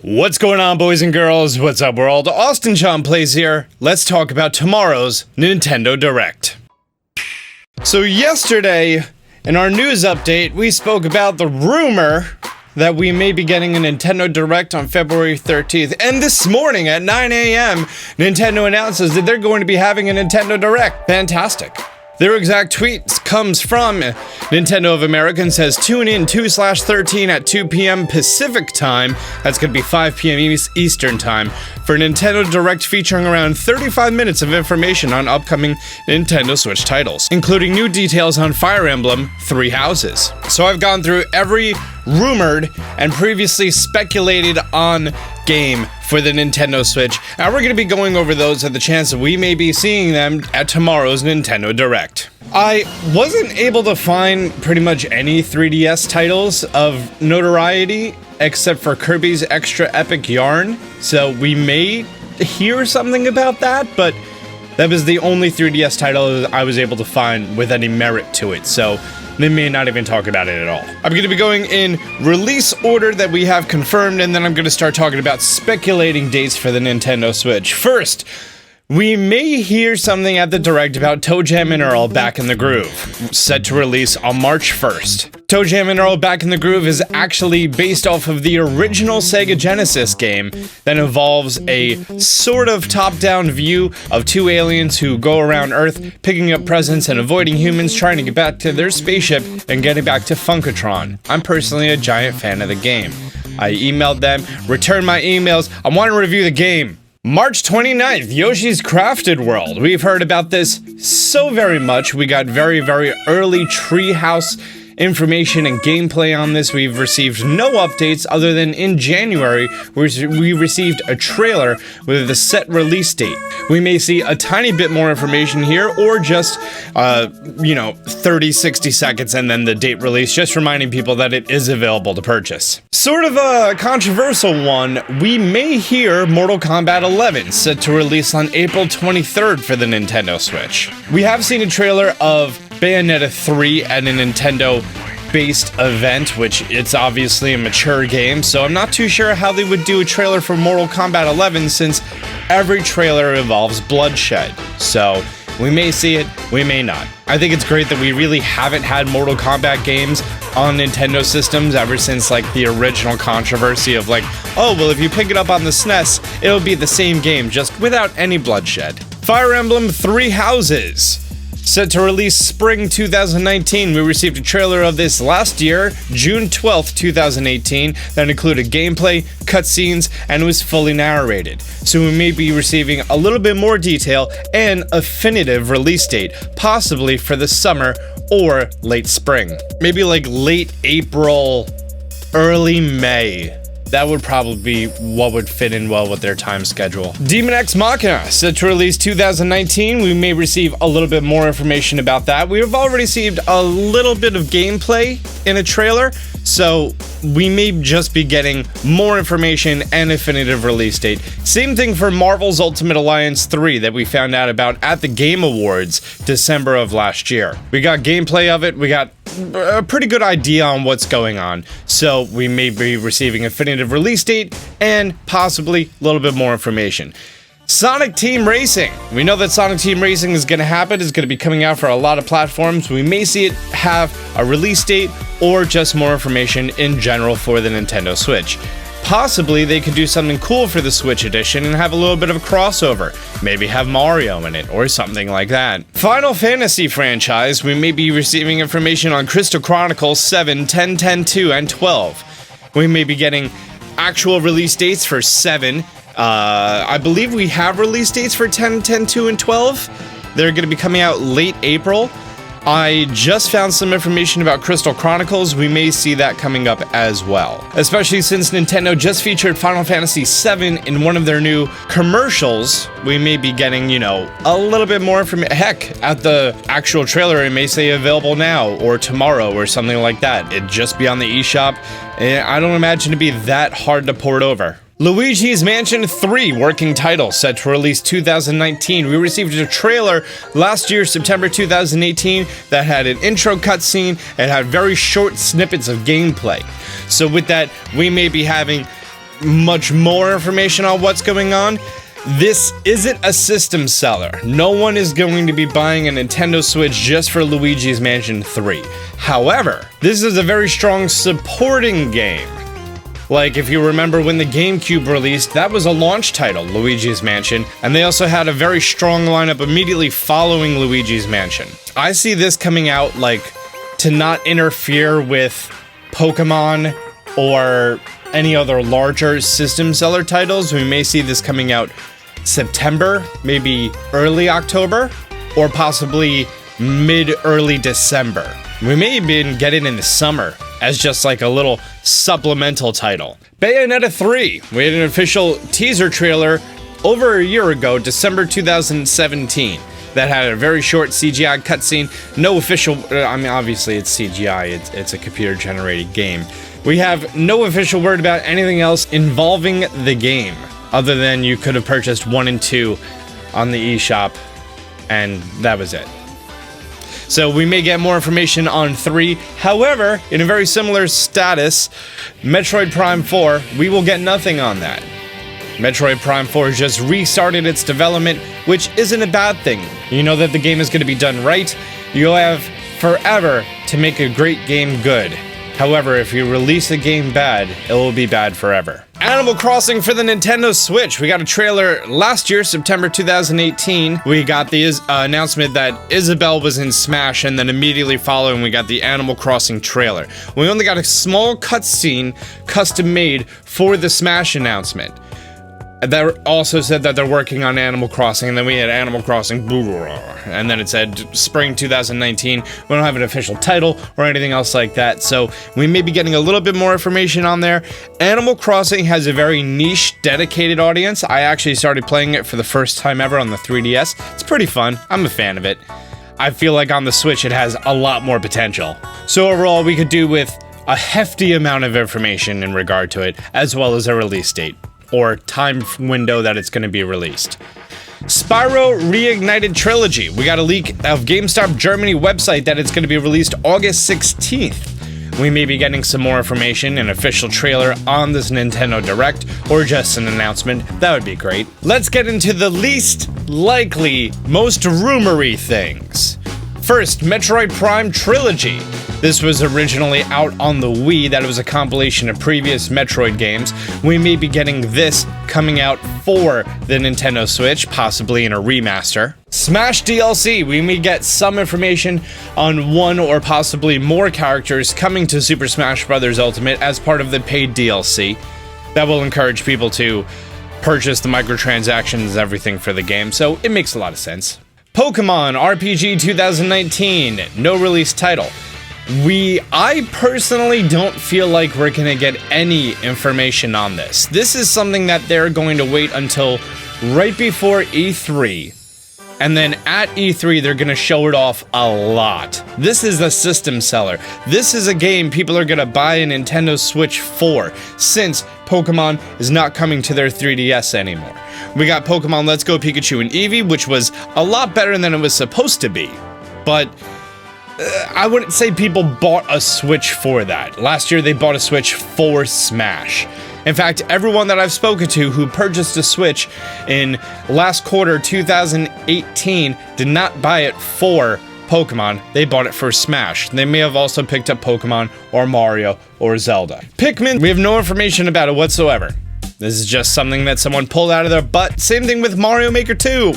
What's going on, boys and girls? What's up, world? Austin Sean Plays here. Let's talk about tomorrow's Nintendo Direct. So yesterday, in our news update, we spoke about the rumor that we may be getting a Nintendo Direct on February 13th. And this morning at 9 a.m., Nintendo announces that they're going to be having a Nintendo Direct. Fantastic. Their exact tweet comes from Nintendo of America and says, tune in 2/13 at 2 p.m. Pacific time, that's going to be 5 p.m. Eastern time, for a Nintendo Direct featuring around 35 minutes of information on upcoming Nintendo Switch titles, including new details on Fire Emblem 3 Houses. So I've gone through every rumored and previously speculated on game for the Nintendo Switch, and we're going to be going over those at the chance that we may be seeing them at tomorrow's Nintendo Direct. I wasn't able to find pretty much any 3DS titles of notoriety except for Kirby's Extra Epic Yarn, so we may hear something about that, but that was the only 3DS title I was able to find with any merit to it, so they may not even talk about it at all. I'm going to be going in release order that we have confirmed, and then I'm going to start talking about speculating dates for the Nintendo Switch. First, we may hear something at the Direct about ToeJam Earl Back in the Groove, set to release on March 1st. ToeJam Earl Back in the Groove is actually based off of the original Sega Genesis game that involves a sort of top-down view of two aliens who go around Earth picking up presents and avoiding humans trying to get back to their spaceship and getting back to Funkatron. I'm personally a giant fan of the game. I emailed them, returned my emails, I want to review the game. March 29th, Yoshi's Crafted World. We've heard about this so very much. We got very early Treehouse information and gameplay on this. We've received no updates other than in January, we received a trailer with the set release date. We may see a tiny bit more information here, or just, 30-60 seconds and then the date release, just reminding people that it is available to purchase. Sort of a controversial one, we may hear Mortal Kombat 11 set to release on April 23rd for the Nintendo Switch. We have seen a trailer of Bayonetta 3 at a Nintendo-based event, which it's obviously a mature game, so I'm not too sure how they would do a trailer for Mortal Kombat 11 since every trailer involves bloodshed. So we may see it, we may not. I think it's great that we really haven't had Mortal Kombat games on Nintendo systems ever since like the original controversy of like, oh, well, if you pick it up on the SNES, it'll be the same game, just without any bloodshed. Fire Emblem 3 Houses. Set to release spring 2019, we received a trailer of this last year, June 12th, 2018, that included gameplay, cutscenes, and was fully narrated. So we may be receiving a little bit more detail and a definitive release date, possibly for the summer or late spring. Maybe like late April, early May. That would probably be what would fit in well with their time schedule. Demon X Machina, set to release 2019. We may receive a little bit more information about that. We have already received a little bit of gameplay in a trailer, so we may just be getting more information and a definitive release date. Same thing for Marvel's Ultimate Alliance 3 that we found out about at the Game Awards December of last year. We got gameplay of it, we got a pretty good idea on what's going on, so we may be receiving a definitive release date and possibly a little bit more information. Sonic Team Racing. We know that Sonic Team Racing is going to happen. It's going to be coming out for a lot of platforms. We may see it have a release date or just more information in general for the Nintendo Switch. Possibly they could do something cool for the Switch edition and have a little bit of a crossover. Maybe have Mario in it or something like that. Final Fantasy franchise, we may be receiving information on Crystal Chronicles 7, 10, 10, 2, and 12. We may be getting actual release dates for 7. I believe we have release dates for 10, 10, 2, and 12. They're going to be coming out late April. I just found some information about Crystal Chronicles. We may see that coming up as well. Especially since Nintendo just featured Final Fantasy VII in one of their new commercials, we may be getting, a little bit more information. Heck, at the actual trailer, it may say available now or tomorrow or something like that. It'd just be on the eShop. I don't imagine it'd be that hard to port over. Luigi's Mansion 3 working title set to release 2019. We received a trailer last year, September 2018, that had an intro cutscene and had very short snippets of gameplay. So with that, we may be having much more information on what's going on. This isn't a system seller. No one is going to be buying a Nintendo Switch just for Luigi's Mansion 3. However, this is a very strong supporting game. Like, if you remember when the GameCube released, that was a launch title, Luigi's Mansion, and they also had a very strong lineup immediately following Luigi's Mansion. I see this coming out, like, to not interfere with Pokemon or any other larger system seller titles. We may see this coming out September, maybe early October, or possibly mid-early December. We may even get it in the summer as just like a little supplemental title. Bayonetta 3, we had an official teaser trailer over a year ago, December 2017, that had a very short CGI cutscene. No official, I mean, obviously it's CGI, it's a computer-generated game. We have no official word about anything else involving the game, other than you could have purchased 1 and 2 on the eShop, and that was it. So we may get more information on 3. However, in a very similar status, Metroid Prime 4, we will get nothing on that. Metroid Prime 4 just restarted its development, which isn't a bad thing. You know that the game is going to be done right. You'll have forever to make a great game good. However, if you release a game bad, it will be bad forever. Animal Crossing for the Nintendo Switch. We got a trailer last year, September 2018. We got the announcement that Isabelle was in Smash, and then immediately following, we got the Animal Crossing trailer. We only got a small cutscene custom made for the Smash announcement. That also said that they're working on Animal Crossing, and then we had Animal Crossing, and then it said spring 2019. We don't have an official title or anything else like that, so we may be getting a little bit more information on there. Animal Crossing has a very niche, dedicated audience. I actually started playing it for the first time ever on the 3DS. It's pretty fun. I'm a fan of it. I feel like on the Switch it has a lot more potential. So overall, we could do with a hefty amount of information in regard to it, as well as a release date, or time window that it's going to be released. Spyro Reignited Trilogy. We got a leak of GameStop Germany website that it's going to be released August 16th. We may be getting some more information, an official trailer on this Nintendo Direct, or just an announcement. That would be great. Let's get into the least likely, most rumory things. First, Metroid Prime Trilogy. This was originally out on the Wii. That was a compilation of previous Metroid games. We may be getting this coming out for the Nintendo Switch, possibly in a remaster. Smash DLC. We may get some information on one or possibly more characters coming to Super Smash Bros. Ultimate as part of the paid DLC. That will encourage people to purchase the microtransactions and everything for the game, so it makes a lot of sense. Pokemon RPG 2019, no release title. I personally don't feel like we're gonna get any information on this. This is something that they're going to wait until right before E3. And then at E3, they're gonna show it off a lot. This is a system seller. This is a game people are gonna buy a Nintendo Switch for, since Pokemon is not coming to their 3DS anymore. We got Pokemon Let's Go Pikachu and Eevee, which was a lot better than it was supposed to be. But I wouldn't say people bought a Switch for that. Last year, they bought a Switch for Smash. In fact, everyone that I've spoken to who purchased a Switch in last quarter 2018 did not buy it for Pokemon, they bought it for Smash. They may have also picked up Pokemon or Mario or Zelda. Pikmin, we have no information about it whatsoever. This is just something that someone pulled out of their butt. Same thing with Mario Maker 2.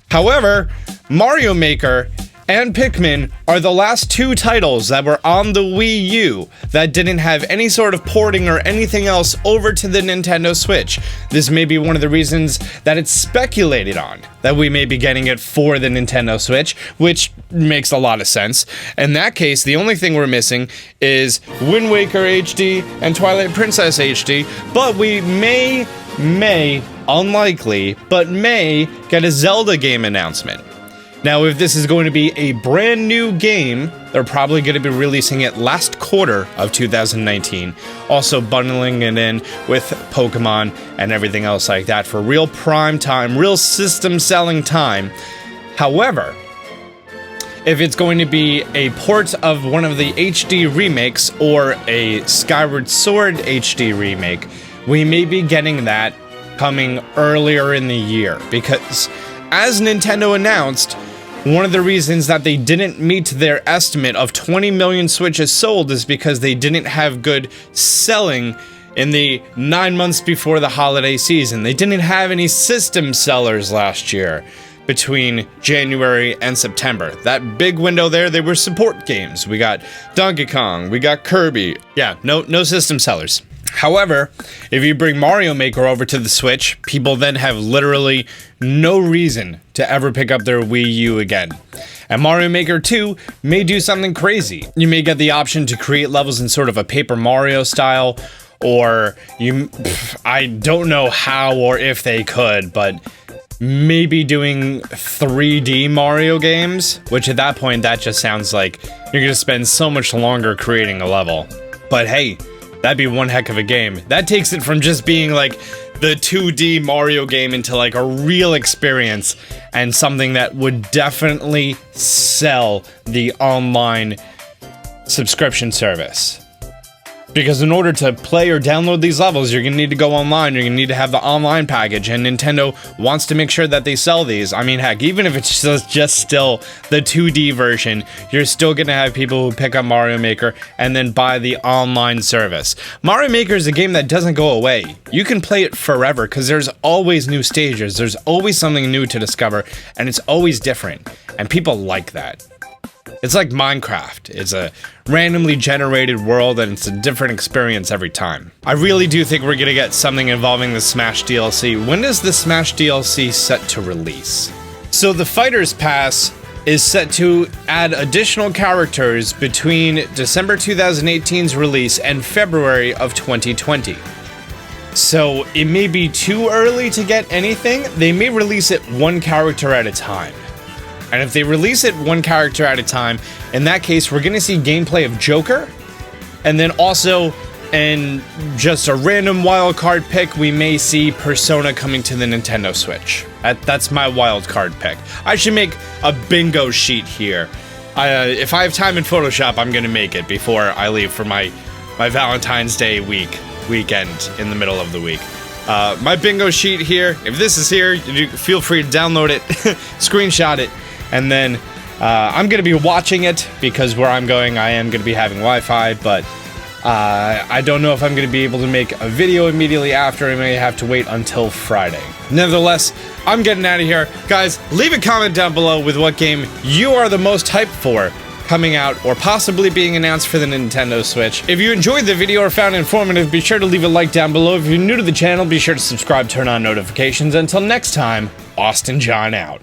However, Mario Maker and Pikmin are the last two titles that were on the Wii U that didn't have any sort of porting or anything else over to the Nintendo Switch. This may be one of the reasons that it's speculated on, that we may be getting it for the Nintendo Switch, which makes a lot of sense. In that case, the only thing we're missing is Wind Waker HD and Twilight Princess HD, but we may, unlikely, but may get a Zelda game announcement. Now, if this is going to be a brand new game, they're probably going to be releasing it last quarter of 2019, also bundling it in with Pokemon and everything else like that for real prime time, real system selling time. However, if it's going to be a port of one of the HD remakes or a Skyward Sword HD remake. We may be getting that coming earlier in the year, because as Nintendo announced, one of the reasons that they didn't meet their estimate of 20 million Switches sold is because they didn't have good selling in the 9 months before the holiday season. They didn't have any system sellers last year between January and September. That big window there, they were support games. We got Donkey Kong, we got Kirby. Yeah, no system sellers. However, if you bring Mario Maker over to the Switch, people then have literally no reason to ever pick up their Wii U again. And Mario Maker 2 may do something crazy. You may get the option to create levels in sort of a Paper Mario style, or I don't know how or if they could, but maybe doing 3D Mario games, which at that point, that just sounds like you're gonna spend so much longer creating a level. But hey, that'd be one heck of a game. That takes it from just being like the 2D Mario game into like a real experience, and something that would definitely sell the online subscription service. Because in order to play or download these levels, you're gonna need to go online, you're gonna need to have the online package, and Nintendo wants to make sure that they sell these. I mean, heck, even if it's just still the 2D version, you're still gonna have people who pick up Mario Maker and then buy the online service. Mario Maker is a game that doesn't go away. You can play it forever, because there's always new stages, there's always something new to discover, and it's always different, and people like that. It's like Minecraft. It's a randomly generated world, and it's a different experience every time. I really do think we're gonna get something involving the Smash DLC. When is the Smash DLC set to release? So the Fighters Pass is set to add additional characters between December 2018's release and February of 2020. So it may be too early to get anything. They may release it one character at a time. And if they release it one character at a time, in that case, we're gonna see gameplay of Joker, and then also, in just a random wildcard pick, we may see Persona coming to the Nintendo Switch. That's my wildcard pick. I should make a bingo sheet here. If I have time in Photoshop, I'm gonna make it before I leave for my Valentine's Day weekend in the middle of the week. My bingo sheet here, if this is here, you feel free to download it, screenshot it, and then I'm going to be watching it, because where I'm going, I am going to be having Wi-Fi, but I don't know if I'm going to be able to make a video immediately after. I may have to wait until Friday. Nevertheless, I'm getting out of here. Guys, leave a comment down below with what game you are the most hyped for coming out or possibly being announced for the Nintendo Switch. If you enjoyed the video or found it informative, be sure to leave a like down below. If you're new to the channel, be sure to subscribe, turn on notifications. Until next time, Austin John out.